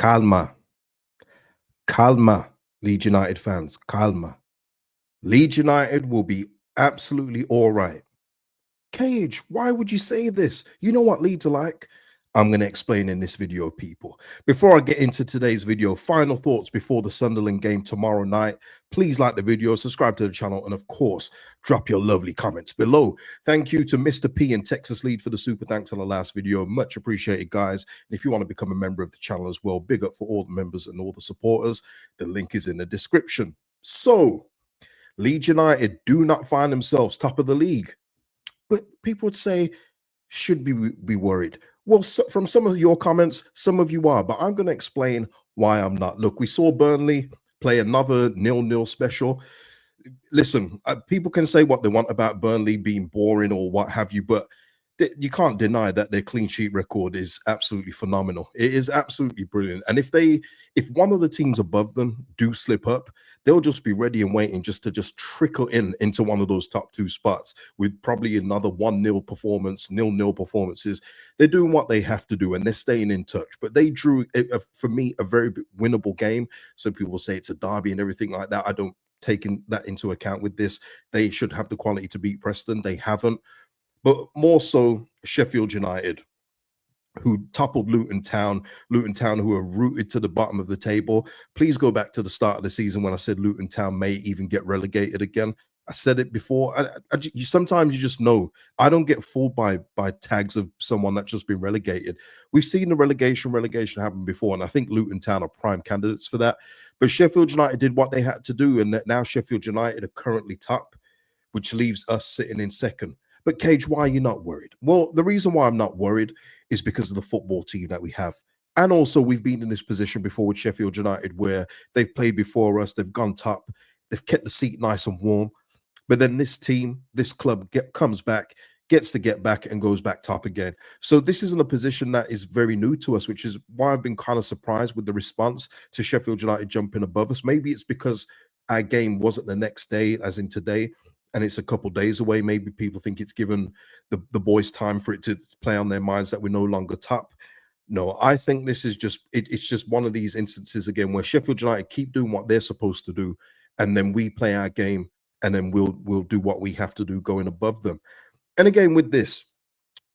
Calma, calma, Leeds United fans, calma. Leeds United will be absolutely all right. Cage, why would you say this? You know what Leeds are like? I'm going to explain in this video, people. Before I get into today's video, final thoughts before the Sunderland game tomorrow night. Please like the video, subscribe to the channel, and of course, drop your lovely comments below. Thank you to Mr. P and Texas Lead for the super thanks on the last video. Much appreciated, guys. And if you want to become a member of the channel as well, big up for all the members and all the supporters. The link is in the description. So, Leeds United do not find themselves top of the league. But people would say, should be worried. Well, from some of your comments, some of you are, but I'm going to explain why I'm not. Look, we saw Burnley play another 0-0 special. Listen, people can say what they want about Burnley being boring or what have you, but you can't deny that their clean sheet record is absolutely phenomenal. It is absolutely brilliant. And if one of the teams above them do slip up, they'll just be ready and waiting to trickle into one of those top two spots with probably another 1-0 performance, 0-0 performances. They're doing what they have to do and they're staying in touch. But they drew, for me, a very winnable game. Some people say it's a derby and everything like that. I don't take that into account with this. They should have the quality to beat Preston. They haven't. But more so Sheffield United, who toppled Luton Town, who are rooted to the bottom of the table. Please go back to the start of the season when I said Luton Town may even get relegated again. I said it before. Sometimes you just know. I don't get fooled by tags of someone that's just been relegated. We've seen the relegation happen before, and I think Luton Town are prime candidates for that. But Sheffield United did what they had to do, and now Sheffield United are currently top, which leaves us sitting in second. But Cage, why are you not worried? Well, the reason why I'm not worried is because of the football team that we have. And also we've been in this position before with Sheffield United where they've played before us, they've gone top, they've kept the seat nice and warm. But then this team, this club comes back, gets to get back and goes back top again. So this isn't a position that is very new to us, which is why I've been kind of surprised with the response to Sheffield United jumping above us. Maybe it's because our game wasn't the next day, as in today, and it's a couple days away. Maybe people think it's given the boys time for it to play on their minds that we're no longer top. No, I think this is just, it's just one of these instances again where Sheffield United keep doing what they're supposed to do, and then we play our game, and then we'll do what we have to do going above them. And again, with this,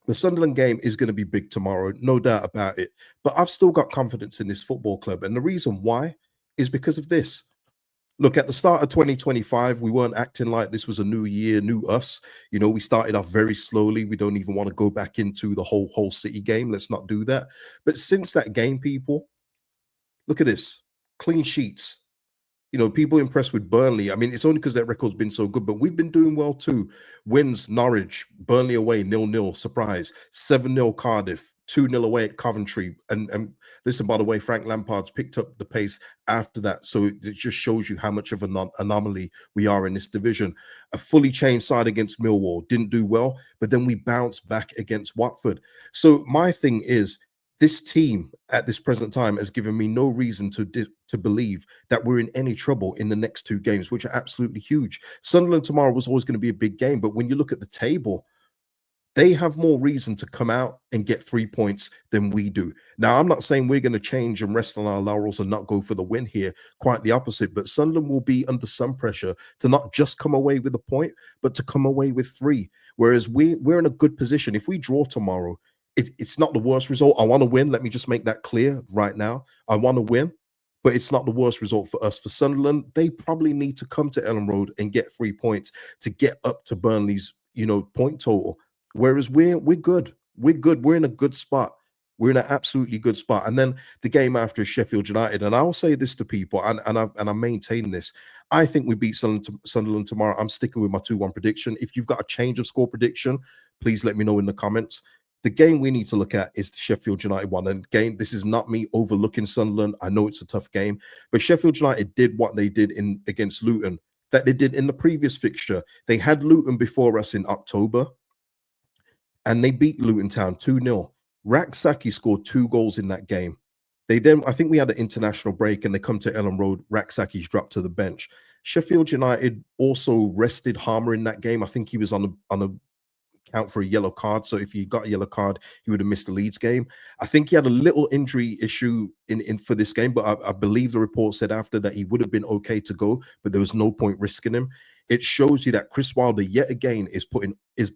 the Sunderland game is going to be big tomorrow, no doubt about it. But I've still got confidence in this football club. And the reason why is because of this. Look, at the start of 2025, we weren't acting like this was a new year, new us. You know, we started off very slowly. We don't even want to go back into the whole City game. Let's not do that. But since that game, people, look at this. Clean sheets. You know, people impressed with Burnley. I mean, it's only because their record's been so good, but we've been doing well too. Wins, Norwich, Burnley away, 0-0, surprise. 7-0 Cardiff, 2-0 away at Coventry. And listen, by the way, Frank Lampard's picked up the pace after that. So it just shows you how much of an anomaly we are in this division. A fully changed side against Millwall, didn't do well, but then we bounced back against Watford. So my thing is, this team at this present time has given me no reason to believe that we're in any trouble in the next two games, which are absolutely huge. Sunderland tomorrow was always going to be a big game, but when you look at the table, they have more reason to come out and get 3 points than we do. Now, I'm not saying we're going to change and rest on our laurels and not go for the win here. Quite the opposite. But Sunderland will be under some pressure to not just come away with a point, but to come away with 3. Whereas we're in a good position. If we draw tomorrow, it's not the worst result. I want to win. Let me just make that clear right now. I want to win, but it's not the worst result for us. For Sunderland, they probably need to come to Ellen Road and get 3 points to get up to Burnley's, point total. Whereas we're good. We're good. We're in a good spot. We're in an absolutely good spot. And then the game after is Sheffield United. And I will say this to people, and I maintain this. I think we beat Sunderland tomorrow. I'm sticking with my 2-1 prediction. If you've got a change of score prediction, please let me know in the comments. The game we need to look at is the Sheffield United one. And again, this is not me overlooking Sunderland. I know it's a tough game, but Sheffield United did what they did against Luton, that they did in the previous fixture. They had Luton before us in October, and they beat Luton Town 2-0. Raksaki scored 2 goals in that game. I think we had an international break, and they come to Ellen Road. Raksaki's dropped to the bench. Sheffield United also rested Harmer in that game. I think he was on a count for a yellow card. So if he got a yellow card, he would have missed the Leeds game. I think he had a little injury issue in for this game, but I believe the report said after that he would have been okay to go, but there was no point risking him. It shows you that Chris Wilder yet again is putting his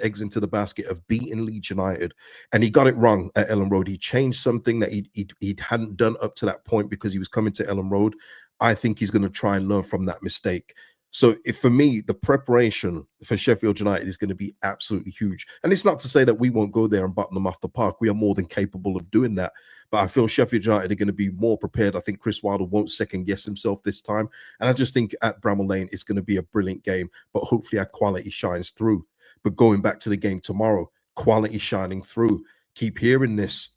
eggs into the basket of beating Leeds United, and he got it wrong at Ellen Road. He changed something that he hadn't done up to that point because he was coming to Ellen Road. I think he's going to try and learn from that mistake. So if, for me, the preparation for Sheffield United is going to be absolutely huge. And it's not to say that we won't go there and button them off the park. We are more than capable of doing that. But I feel Sheffield United are going to be more prepared. I think Chris Wilder won't second guess himself this time. And I just think at Bramall Lane, it's going to be a brilliant game. But hopefully our quality shines through. But going back to the game tomorrow, quality shining through. Keep hearing this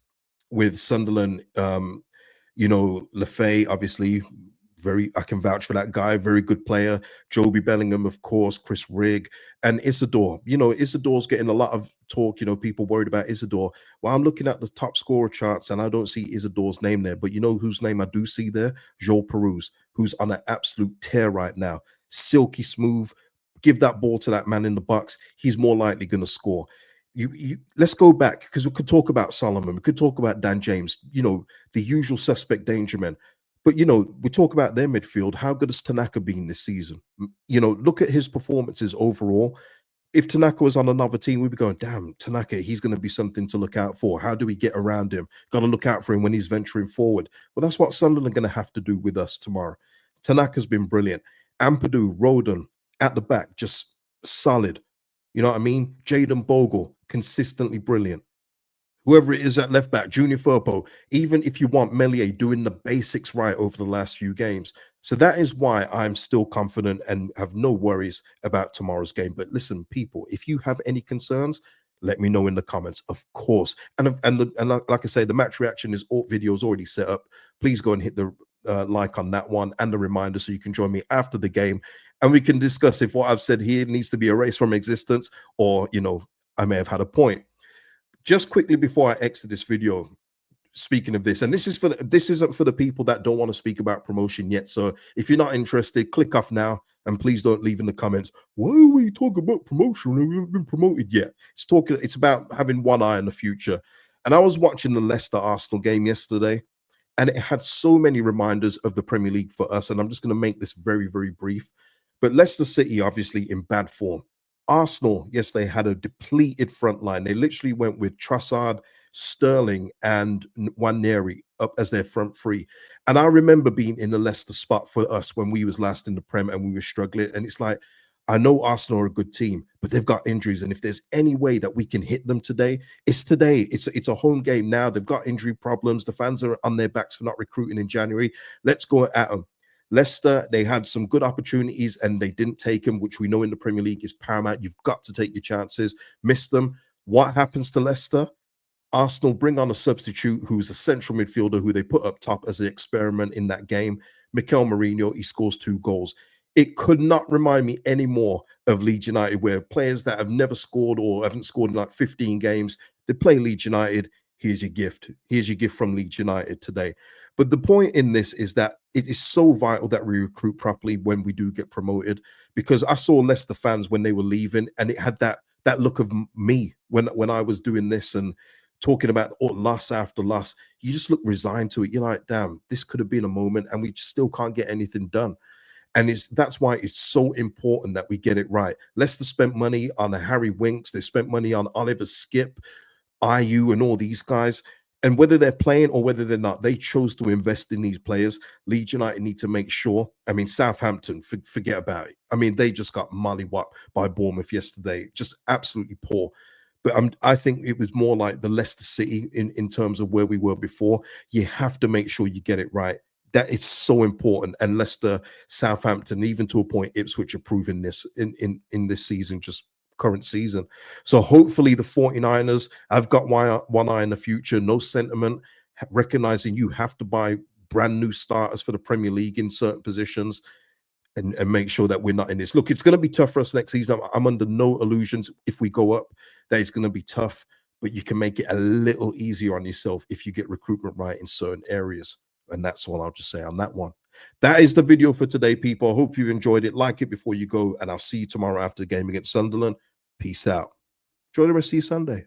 with Sunderland. Lefay, obviously, I can vouch for that guy, very good player. Joby Bellingham, of course, Chris Rigg, and Isidore. Isidore's getting a lot of talk, people worried about Isidore. Well, I'm looking at the top scorer charts and I don't see Isidore's name there, but you know whose name I do see there? Joel Perouse, who's on an absolute tear right now. Silky smooth. Give that ball to that man in the box. He's more likely going to score. Let's go back, because we could talk about Solomon, we could talk about Dan James, the usual suspect danger men. But, we talk about their midfield. How good has Tanaka been this season? Look at his performances overall. If Tanaka was on another team, we'd be going, damn, Tanaka, he's going to be something to look out for. How do we get around him? Got to look out for him when he's venturing forward. Well, that's what Sunderland are going to have to do with us tomorrow. Tanaka's been brilliant. Ampadu, Roden, at the back, just solid. You know what I mean? Jaden Bogle, consistently brilliant. Whoever it is at left back, Junior Firpo, even if you want Melier doing the basics right over the last few games. So that is why I'm still confident and have no worries about tomorrow's game. But listen, people, if you have any concerns, let me know in the comments, of course. And like I say, the match reaction video is already set up. Please go and hit the like on that one and the reminder so you can join me after the game. And we can discuss if what I've said here needs to be erased from existence or, I may have had a point. Just quickly before I exit this video, speaking of this, and this isn't for the people that don't want to speak about promotion yet. So if you're not interested, click off now, and please don't leave in the comments, why are we talking about promotion? We haven't been promoted yet. It's about having one eye on the future. And I was watching the Leicester Arsenal game yesterday, and it had so many reminders of the Premier League for us. And I'm just going to make this very, very brief. But Leicester City, obviously, in bad form. Arsenal, yes, they had a depleted front line. They literally went with Trossard, Sterling, and Nwaneri up as their front three. And I remember being in the Leicester spot for us when we was last in the Prem and we were struggling. And it's like, I know Arsenal are a good team, but they've got injuries. And if there's any way that we can hit them today, it's today. It's a home game now. They've got injury problems. The fans are on their backs for not recruiting in January. Let's go at them. Leicester, they had some good opportunities and they didn't take them, which we know in the Premier League is paramount. You've got to take your chances. Miss them. What happens to Leicester? Arsenal bring on a substitute who's a central midfielder who they put up top as an experiment in that game. Mikel Mourinho, he scores 2 goals. It could not remind me anymore of Leeds United, where players that have never scored or haven't scored in like 15 games, they play Leeds United. Here's your gift. Here's your gift from Leeds United today. But the point in this is that it is so vital that we recruit properly when we do get promoted, because I saw Leicester fans when they were leaving, and it had that look of me when I was doing this and talking about loss after loss. You just look resigned to it. You're like, damn, this could have been a moment, and we still can't get anything done. And that's why it's so important that we get it right. Leicester spent money on a Harry Winks. They spent money on Oliver Skip, IU, and all these guys. And whether they're playing or whether they're not, they chose to invest in these players. Leeds United need to make sure. I mean, Southampton, forget about it. I mean, they just got mollywopped by Bournemouth yesterday. Just absolutely poor. But I think it was more like the Leicester City in terms of where we were before. You have to make sure you get it right. That is so important. And Leicester, Southampton, even to a point, Ipswich are proving this in this season, just current season. So hopefully the 49ers have got one eye in the future, no sentiment, recognizing you have to buy brand new starters for the Premier League in certain positions and make sure that we're not in this. Look, it's going to be tough for us next season. I'm under no illusions if we go up that it's going to be tough, but you can make it a little easier on yourself if you get recruitment right in certain areas. And that's all I'll just say on that one. That is the video for today, people. I hope you've enjoyed it. Like it before you go, and I'll see you tomorrow after the game against Sunderland. Peace out. Enjoy the rest of your Sunday.